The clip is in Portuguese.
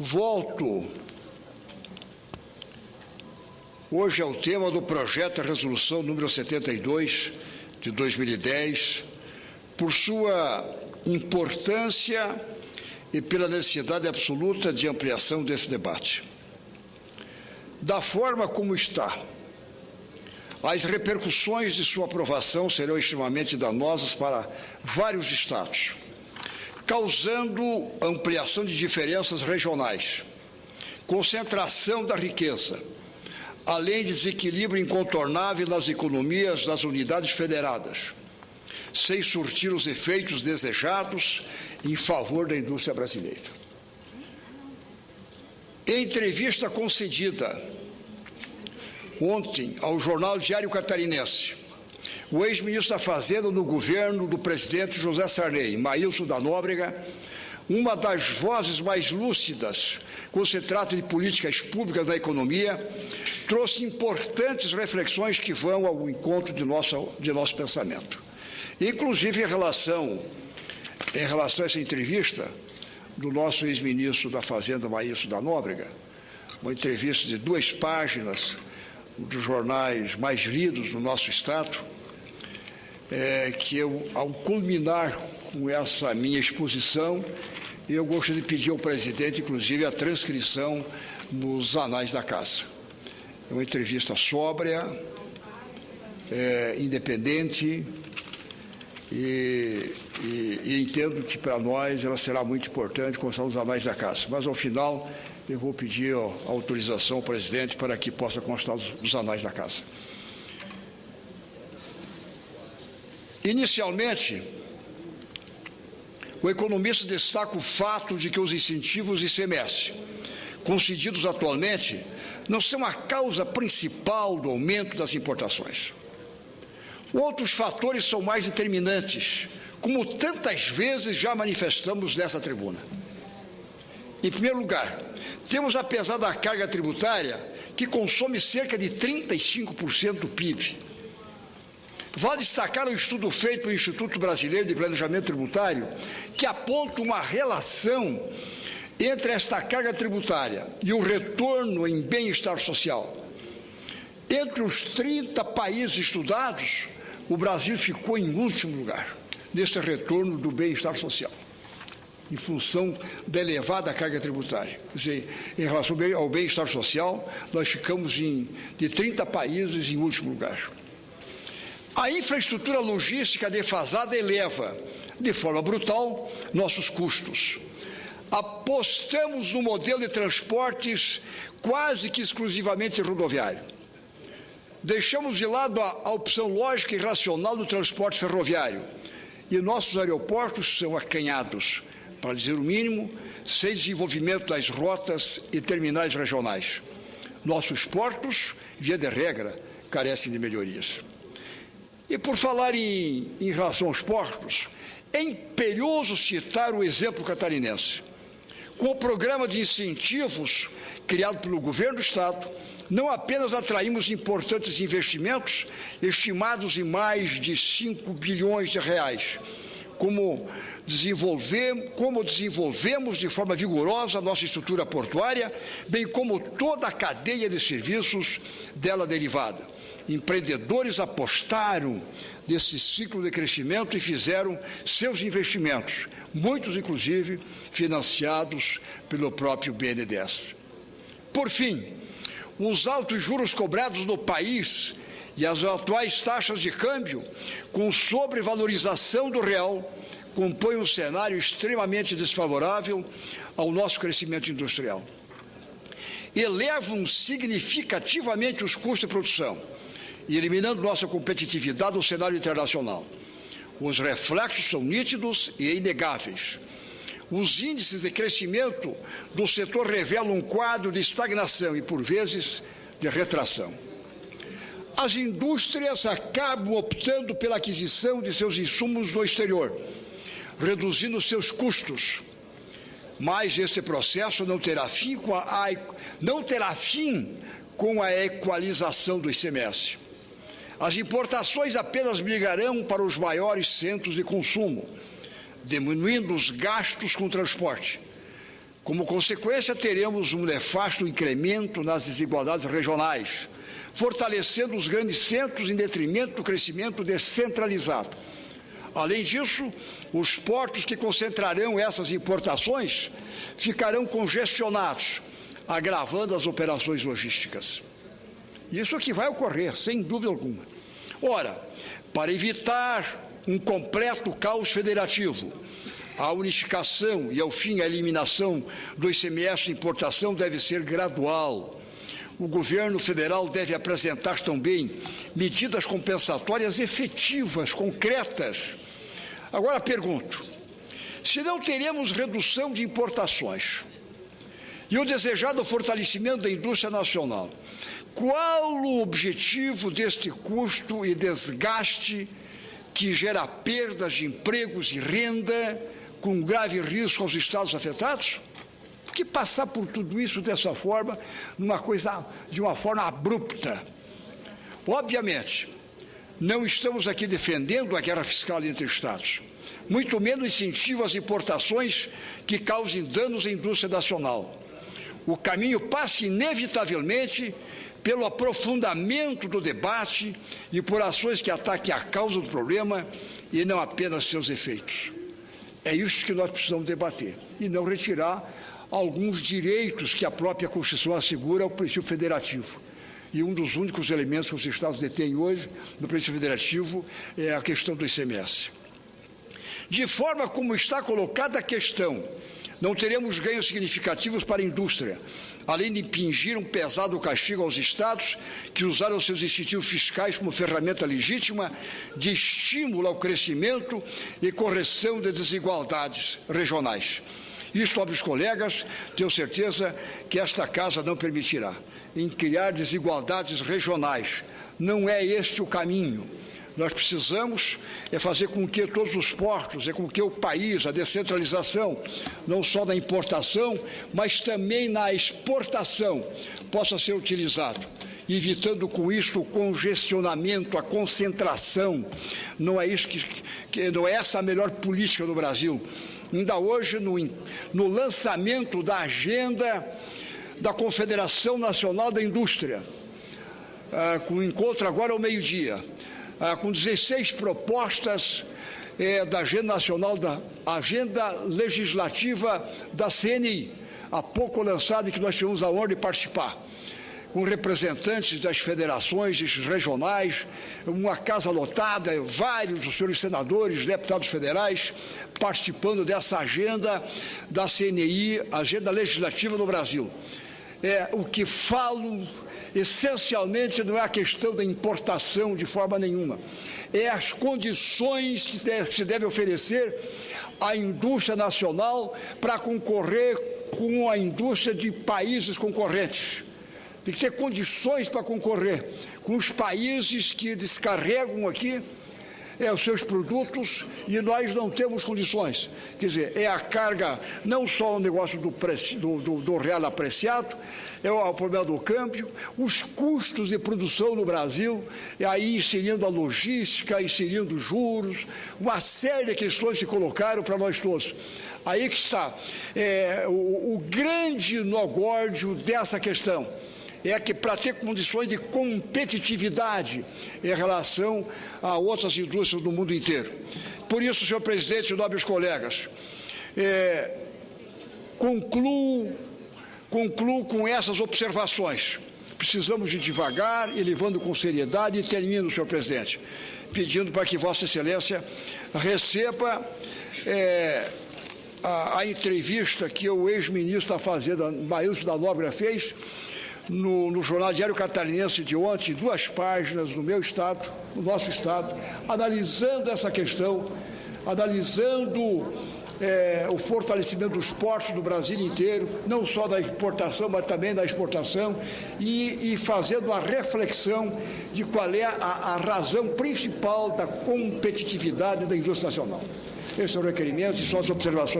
Volto. Hoje é o tema do projeto de resolução número 72 de 2010, por sua importância e pela necessidade absoluta de ampliação desse debate. Da forma como está, as repercussões de sua aprovação serão extremamente danosas para vários estados, causando ampliação de diferenças regionais, concentração da riqueza, além de desequilíbrio incontornável nas economias das unidades federadas, sem surtir os efeitos desejados em favor da indústria brasileira. Em entrevista concedida ontem ao jornal Diário Catarinense, o ex-ministro da Fazenda no governo do presidente José Sarney, Maílson da Nóbrega, uma das vozes mais lúcidas quando se trata de políticas públicas na economia, trouxe importantes reflexões que vão ao encontro de nosso pensamento. Inclusive, em relação a essa entrevista do nosso ex-ministro da Fazenda, Maílson da Nóbrega, uma entrevista de 2 páginas, dos jornais mais lidos do nosso Estado, que eu, ao culminar com essa minha exposição, eu gostaria de pedir ao presidente, inclusive, a transcrição nos anais da Casa. É uma entrevista sóbria, independente, e entendo que, para nós, ela será muito importante constar nos anais da Casa. Mas, ao final, eu vou pedir a autorização ao presidente para que possa constar nos anais da Casa. Inicialmente, o economista destaca o fato de que os incentivos ICMS concedidos atualmente não são a causa principal do aumento das importações. Outros fatores são mais determinantes, como tantas vezes já manifestamos nessa tribuna. Em primeiro lugar, temos a pesada carga tributária, que consome cerca de 35% do PIB. Vale destacar o estudo feito pelo Instituto Brasileiro de Planejamento Tributário, que aponta uma relação entre esta carga tributária e o retorno em bem-estar social. Entre os 30 países estudados, o Brasil ficou em último lugar nesse retorno do bem-estar social, em função da elevada carga tributária. Quer dizer, em relação ao bem-estar social, nós ficamos de 30 países em último lugar. A infraestrutura logística defasada eleva, de forma brutal, nossos custos. Apostamos no modelo de transportes quase que exclusivamente rodoviário. Deixamos de lado a opção lógica e racional do transporte ferroviário, e nossos aeroportos são acanhados, para dizer o mínimo, sem desenvolvimento das rotas e terminais regionais. Nossos portos, via de regra, carecem de melhorias. E por falar em relação aos portos, é imperioso citar o exemplo catarinense. Com o programa de incentivos criado pelo governo do Estado, não apenas atraímos importantes investimentos, estimados em mais de 5 bilhões de reais, como desenvolvemos de forma vigorosa a nossa estrutura portuária, bem como toda a cadeia de serviços dela derivada. Empreendedores apostaram nesse ciclo de crescimento e fizeram seus investimentos, muitos, inclusive, financiados pelo próprio BNDES. Por fim, os altos juros cobrados no país e as atuais taxas de câmbio, com sobrevalorização do real, compõem um cenário extremamente desfavorável ao nosso crescimento industrial. Elevam significativamente os custos de produção, e eliminando nossa competitividade no cenário internacional. Os reflexos são nítidos e inegáveis. Os índices de crescimento do setor revelam um quadro de estagnação e, por vezes, de retração. As indústrias acabam optando pela aquisição de seus insumos no exterior, reduzindo seus custos. Mas esse processo não terá fim com a equalização do ICMS. As importações apenas migrarão para os maiores centros de consumo, diminuindo os gastos com transporte, Como consequência, teremos um nefasto incremento nas desigualdades regionais, fortalecendo os grandes centros em detrimento do crescimento descentralizado. Além disso, os portos que concentrarão essas importações ficarão congestionados, agravando as operações logísticas. Isso é o que vai ocorrer, sem dúvida alguma. Ora, para evitar um completo caos federativo, a unificação e, ao fim, a eliminação do ICMS de importação deve ser gradual. O governo federal deve apresentar também medidas compensatórias efetivas, concretas. Agora pergunto, se não teremos redução de importações e o desejado fortalecimento da indústria nacional, qual o objetivo deste custo e desgaste que gera perdas de empregos e renda, com grave risco aos estados afetados? Por que passar por tudo isso dessa forma, de uma forma abrupta? Obviamente, não estamos aqui defendendo a guerra fiscal entre estados, muito menos incentivo às importações que causem danos à indústria nacional. O caminho passa inevitavelmente pelo aprofundamento do debate e por ações que ataquem a causa do problema e não apenas seus efeitos. É isso que nós precisamos debater, e não retirar alguns direitos que a própria Constituição assegura ao princípio federativo. E um dos únicos elementos que os estados detêm hoje no princípio federativo é a questão do ICMS. De forma como está colocada a questão, não teremos ganhos significativos para a indústria, além de impingir um pesado castigo aos estados que usaram seus incentivos fiscais como ferramenta legítima de estímulo ao crescimento e correção de desigualdades regionais. Isto, nobres colegas, tenho certeza que esta Casa não permitirá, em criar desigualdades regionais. Não é este o caminho. Nós precisamos fazer com que todos os portos, com que o país, a descentralização, não só na importação, mas também na exportação, possa ser utilizado, evitando com isso o congestionamento, a concentração. Não é isso não é essa a melhor política do Brasil. Ainda hoje, no lançamento da agenda da Confederação Nacional da Indústria, com o encontro agora ao meio-dia, com 16 propostas da Agenda Nacional, da Agenda Legislativa da CNI, há pouco lançada, e que nós tivemos a honra de participar, com representantes das federações regionais, uma casa lotada, vários dos senhores senadores, deputados federais, participando dessa agenda da CNI, Agenda Legislativa no Brasil. O que falo essencialmente não é a questão da importação de forma nenhuma, é as condições que se deve oferecer à indústria nacional para concorrer com a indústria de países concorrentes. Tem que ter condições para concorrer com os países que descarregam aqui os seus produtos e nós não temos condições. Quer dizer, é a carga, não só o negócio do real apreciado, é o problema do câmbio, os custos de produção no Brasil, e aí inserindo a logística, inserindo juros, uma série de questões que colocaram para nós todos. Aí que está o grande nó górdio dessa questão. É que para ter condições de competitividade em relação a outras indústrias do mundo inteiro. Por isso, senhor presidente e nobres colegas, concluo com essas observações. Precisamos de devagar e levando com seriedade, e termino, senhor presidente, pedindo para que Vossa Excelência receba a entrevista que o ex-ministro da Fazenda, Maílson da Nóbrega, fez no Jornal Diário Catarinense de ontem, 2 páginas, no meu estado, no nosso estado, analisando essa questão, analisando o fortalecimento dos portos do Brasil inteiro, não só da importação, mas também da exportação, e fazendo uma reflexão de qual é a razão principal da competitividade da indústria nacional. Esse é o requerimento e só as observações.